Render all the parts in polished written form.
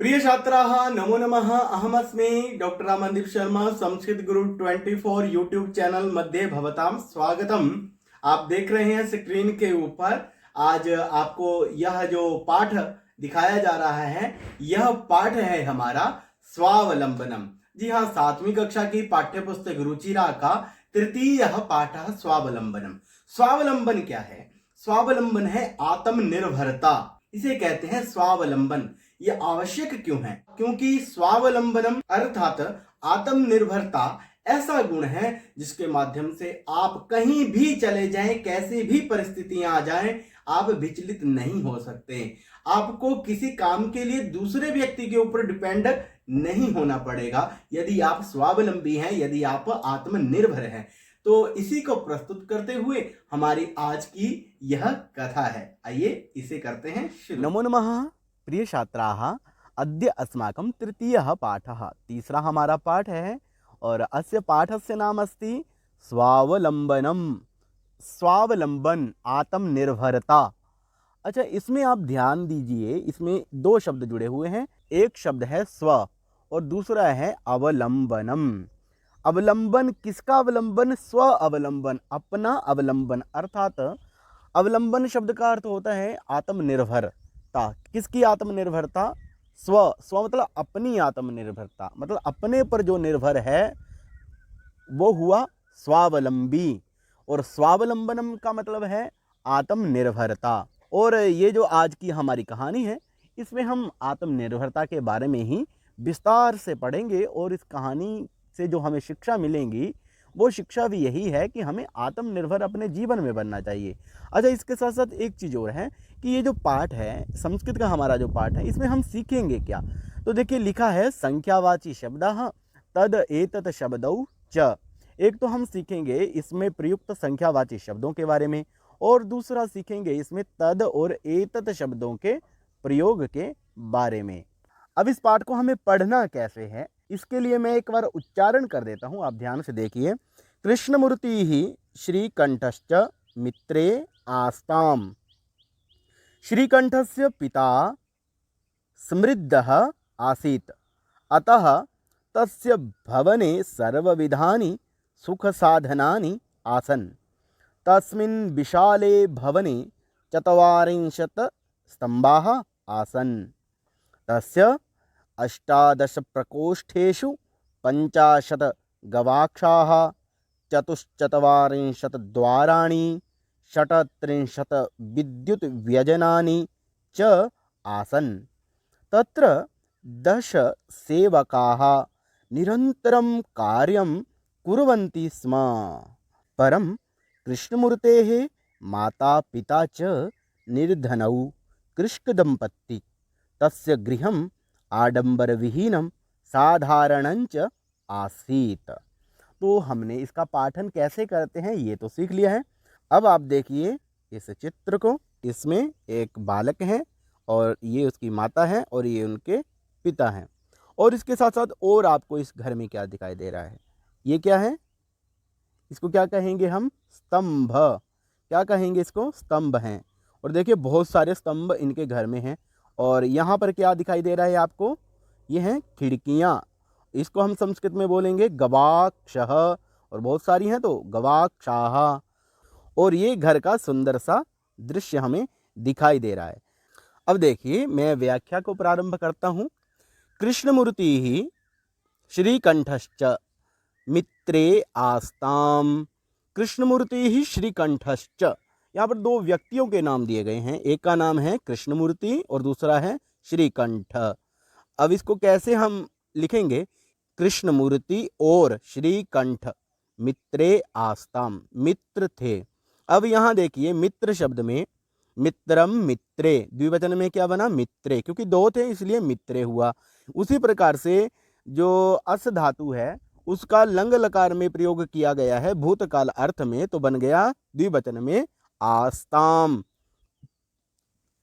प्रिय छात्राः नमो नमः। अहमस्मि डॉक्टर अमनदीप शर्मा संस्कृत गुरु 24 यूट्यूब चैनल मध्ये भवतां स्वागतम। आप देख रहे हैं स्क्रीन के ऊपर। आज आपको यह जो पाठ दिखाया जा रहा है, यह पाठ है हमारा स्वावलंबनम। जी हाँ, 7वीं कक्षा की पाठ्य पुस्तक रुचिरा का तृतीय पाठ स्वावलंबनम। स्वावलंबन क्या है? स्वावलंबन है आत्मनिर्भरता, इसे कहते हैं स्वावलंबन। ये आवश्यक क्यों है? क्योंकि स्वावलंबनम अर्थात आत्मनिर्भरता ऐसा गुण है जिसके माध्यम से आप कहीं भी चले जाएं, कैसी भी परिस्थितियां आ जाएं, आप विचलित नहीं हो सकते। आपको किसी काम के लिए दूसरे व्यक्ति के ऊपर डिपेंड नहीं होना पड़ेगा यदि आप स्वावलंबी हैं, यदि आप आत्मनिर्भर हैं। तो इसी को प्रस्तुत करते हुए हमारी आज की यह कथा है। आइए इसे करते हैं शुरू। नमो नमः प्रिय छात्राः, अद्य अस्माकं तृतीयः पाठः, तीसरा हमारा पाठ है और अस्य पाठस्य नाम अस्ति स्वावलंबनम। स्वावलंबन, आत्मनिर्भरता। अच्छा, इसमें आप ध्यान दीजिए, इसमें दो शब्द जुड़े हुए हैं। एक शब्द है स्व और दूसरा है अवलंबनम। अवलंबन, किसका अवलंबन? स्व अवलंबन, अपना अवलंबन। अर्थात अवलंबन शब्द का अर्थ होता है आत्मनिर्भरता। किसकी आत्मनिर्भरता? स्व। स्व मतलब अपनी आत्मनिर्भरता, मतलब अपने पर जो निर्भर है वो हुआ स्वावलंबी। और स्वावलंबनम का मतलब है आत्मनिर्भरता। और ये जो आज की हमारी कहानी है, इसमें हम आत्मनिर्भरता के बारे में ही विस्तार से पढ़ेंगे। और इस कहानी से जो हमें शिक्षा मिलेंगी वो शिक्षा भी यही है कि हमें आत्मनिर्भर अपने जीवन में बनना चाहिए। अच्छा, इसके साथ साथ एक चीज़ और है कि ये जो पाठ है, संस्कृत का हमारा जो पाठ है, इसमें हम सीखेंगे क्या? तो देखिए, लिखा है संख्यावाची शब्दः तद एतत् शब्दौ च। एक तो हम सीखेंगे इसमें प्रयुक्त संख्यावाची शब्दों के बारे में, और दूसरा सीखेंगे इसमें तद और एतत् शब्दों के प्रयोग के बारे में। अब इस पाठ को हमें पढ़ना कैसे है, इसके लिए मैं एक बार उच्चारण कर देता हूँ, आप ध्यान से देखिए। कृष्णमूर्ति ही श्रीकंठश्च मित्रे आस्ताम। श्रीकंठस्य पिता समृद्धः आसीत्, अतः तस्य भवने सर्वविधानि सुखसाधनानि आसन्। तस्मिन् विशाले भवने 40 स्तम्भाः आसन्। तस्य 18 प्रकोष्ठेषु 50 गवाक्षाः, 44 द्वाराणि, 37 विद्युत् व्यजनानि च आसन्। तत्र 10 सेवकाः निरन्तरं कार्यं कुर्वन्ति स्म। परं कृष्णमूर्तेः माता पिता च निर्धनौ कृष्णदम्पती। तस्य गृहम् आडंबरविहीनं साधारणंच आसीत। तो हमने इसका पाठन कैसे करते हैं ये तो सीख लिया है। अब आप देखिए इस चित्र को। इसमें एक बालक है और ये उसकी माता है और ये उनके पिता हैं। और इसके साथ साथ और आपको इस घर में क्या दिखाई दे रहा है? ये क्या है? इसको क्या कहेंगे हम? स्तंभ। क्या कहेंगे इसको? स्तंभ हैं। और देखिए, बहुत सारे स्तंभ इनके घर में हैं। और यहाँ पर क्या दिखाई दे रहा है आपको? ये हैं खिड़कियाँ। इसको हम संस्कृत में बोलेंगे गवाक्षः, और बहुत सारी हैं तो गवाक्षाः। और ये घर का सुंदर सा दृश्य हमें दिखाई दे रहा है। अब देखिए, मैं व्याख्या को प्रारंभ करता हूँ। कृष्णमूर्ति ही श्रीकंठश्च मित्रे आस्ताम। कृष्णमूर्ति ही श्रीकंठश्च, यहाँ पर दो व्यक्तियों के नाम दिए गए हैं। एक का नाम है कृष्णमूर्ति और दूसरा है श्रीकंठ। अब इसको कैसे हम लिखेंगे? कृष्णमूर्ति और श्रीकंठ मित्रे आस्ताम, मित्र थे। अब यहाँ देखिए, मित्र शब्द में मित्रम मित्रे, द्विवचन में क्या बना? मित्रे, क्योंकि दो थे इसलिए मित्रे हुआ। उसी प्रकार से जो अस धातु है उसका लंग लकार में प्रयोग किया गया है भूतकाल अर्थ में, तो बन गया द्विवचन में आस्ताम,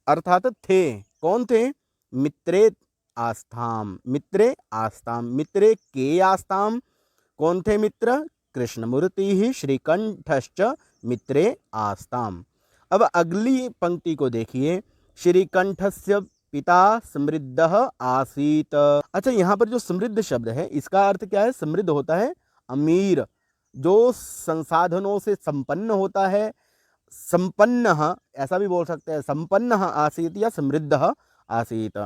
अर्थात थे। कौन थे? मित्रे आस्ताम, मित्रे आस्ताम, मित्रे के आस्ताम। कौन थे मित्र? कृष्णमूर्ति ही श्रीकंठश्च मित्रे आस्ताम। अब अगली पंक्ति को देखिए। श्रीकंठस्य पिता समृद्धः आसीत। अच्छा, यहाँ पर जो समृद्ध शब्द है इसका अर्थ क्या है? समृद्ध होता है अमीर, जो संसाधनों से संपन्न होता है। संपन्न, ऐसा भी बोल सकते हैं, संपन्न आसीत या समृद्ध आसीत।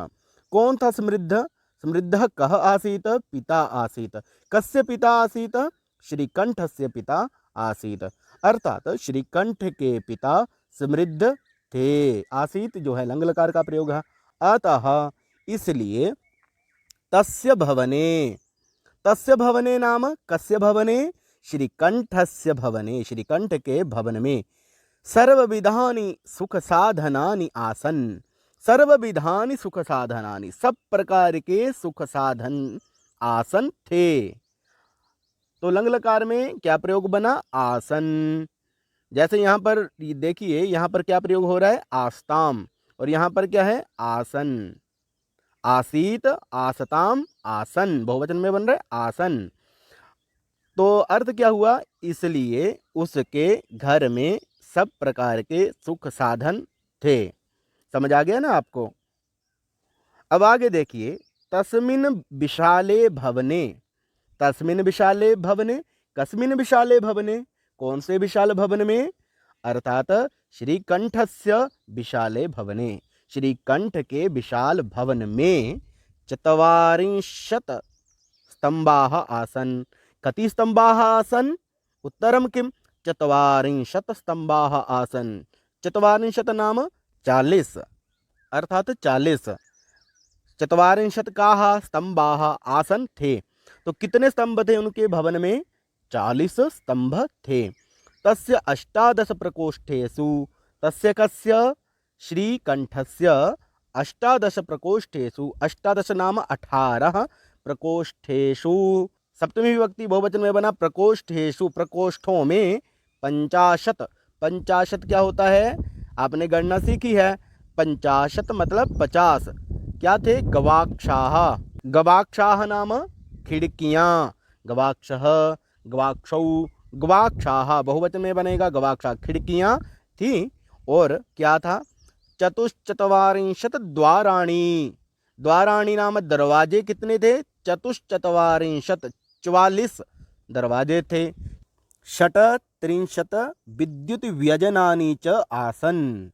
कौन था समृद्ध? समृद्ध कः आसीत? पिता आसीत। कस्य पिता आसीत? श्रीकंठस्य पिता आसीत। अर्थात श्रीकंठ के पिता समृद्ध थे। आसीत जो है लंग लकार का प्रयोग है। अतः इसलिए तस्य भवने, तस्य भवने नाम कस्य भवने? श्रीकंठस्य भवने, श्रीकंठ के भवन में सर्वविधानि सुख साधनानि आसन। सर्वविधानि सुख साधनानि, सब प्रकार के सुख साधन आसन थे। तो लंग लकार में क्या प्रयोग बना? आसन। जैसे यहाँ पर देखिए, यहाँ पर क्या प्रयोग हो रहा है? आस्ताम। और यहाँ पर क्या है? आसन। आसीत, आसताम, आसन, बहुवचन में बन रहा है आसन। तो अर्थ क्या हुआ? इसलिए उसके घर में सब प्रकार के सुख साधन थे। समझ आ गया ना आपको? अब आगे देखिए, तस्मिन विशाले भवने। तस्मिन विशाले भवने, कस्मिन विशाले भवने, कौन से विशाल भवन में? अर्थात श्रीकंठस्य विशाले भवने, श्रीकंठ के विशाल भवन में ४४ स्तंभाः आसन। कति स्तंभाः आसन? उत्तरम किम? ४४ स्तंभाः आसन। ४४ नाम 40, अर्थात 40। ४४ काः स्तंभाः आसन थे। तो कितने स्तंभ थे उनके भवन में? 40 स्तंभ थे। तस्य 18 प्रकोष्ठेषु, तस्य कस्य? श्रीकंठस्य 18 प्रकोष्ठेषु, 18 नाम 18 प्रकोष्ठेषु। सप्तमी विभक्ति बहुवचन में बना प्रकोष्ठेषु, प्रकोष्ठों में 50। 50 क्या होता है? आपने गणना सीखी है। 50 मतलब 50। क्या थे? गवाक्षाः। गवाक्षाः नाम खिड़कियाँ। गवाक्षः, गवाक्षौ, गवाक्षाः बहुवचन में बनेगा गवाक्षा। खिड़कियाँ थी। और क्या था? ४४ द्वाराणि। द्वाराणि नाम दरवाजे कितने थे? ४४ 44 दरवाजे थे। 38 विद्युत व्यजनानि च आसन।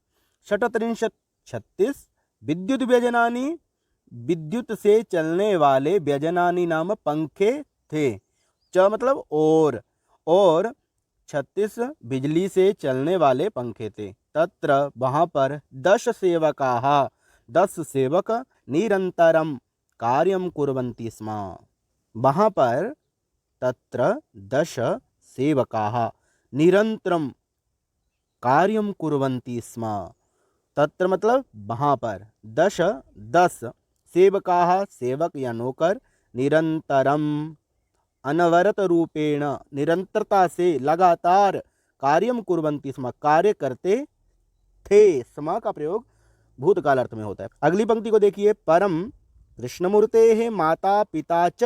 38 36 विद्युत व्यजनानि, विद्युत से चलने वाले, व्यजनानि नाम पंखे थे। च मतलब और 36 बिजली से चलने वाले पंखे थे। तत्र वहाँ पर 10 सेवकाः, 10 सेवक निरंतरम कार्यम कुर्वन्ति स्म। वहाँ पर तत्र 10 सेवकाः निरंतरम कार्यम कुर्वन्ति स्म। तत्र मतलब वहाँ पर 10 सेवकाः, सेवक या नौकर, निरंतरम अनवरत रूपेण, निरंतरता से, लगातार, कार्यम कुर्वन्ति स्म, कार्य करते थे। स्म का प्रयोग भूतकाल अर्थ में होता है। अगली पंक्ति को देखिए, परम कृष्णमूर्तेः माता पिता च,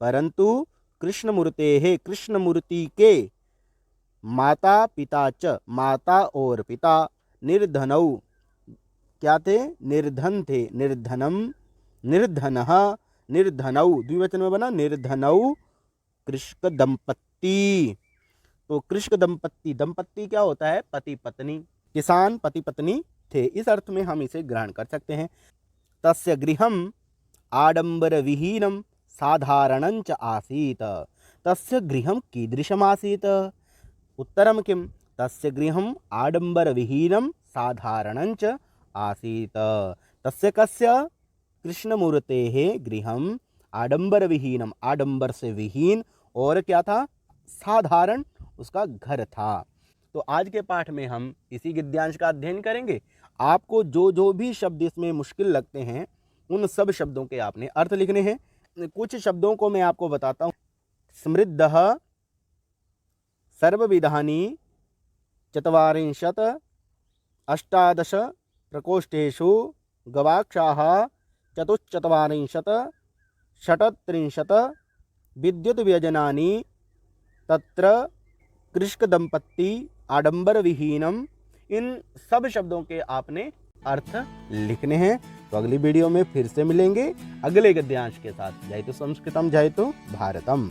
परंतु कृष्णमूर्तेः, कृष्णमूर्ति के, माता पिता च, माता और पिता, निर्धनौ क्या थे? निर्धन थे। निर्धनम, निर्धनः, निर्धनौ द्विवचन में बना निर्धनौ कृष्क दंपत्ति। तो कृष्क दंपत्ति, दंपत्ति क्या होता है? पति पत्नी। किसान पति पत्नी थे, इस अर्थ में हम इसे ग्रहण कर सकते हैं। तस्य गृहम आडंबर विहीनम साधारणं च आसीत। तस्य गृहम कीदृशम आसीत? उत्तरम किम? तस्य गृहम आडंबर विहीनम साधारणं च आसीत। तस्य कस्य? कृष्णमूर्तेः गृहम आडंबर विहीनम, आडंबर से विहीन, और क्या था? साधारण उसका घर था। तो आज के पाठ में हम इसी गद्यांश का अध्ययन करेंगे। आपको जो जो भी शब्द इसमें मुश्किल लगते हैं उन सब शब्दों के आपने अर्थ लिखने हैं। कुछ शब्दों को मैं आपको बताता हूँ। समृद्धः, सर्वविधानि, ४४ 18 प्रकोष्ठेषु, गवाक्षाः ४४ 38 विद्युत व्यजनानि, तत्र कृष्क दंपत्ति, आडंबर विहीनम। इन सब शब्दों के आपने अर्थ लिखने हैं। तो अगली वीडियो में फिर से मिलेंगे अगले गद्यांश के साथ। जय तो संस्कृतम जय तो भारतम।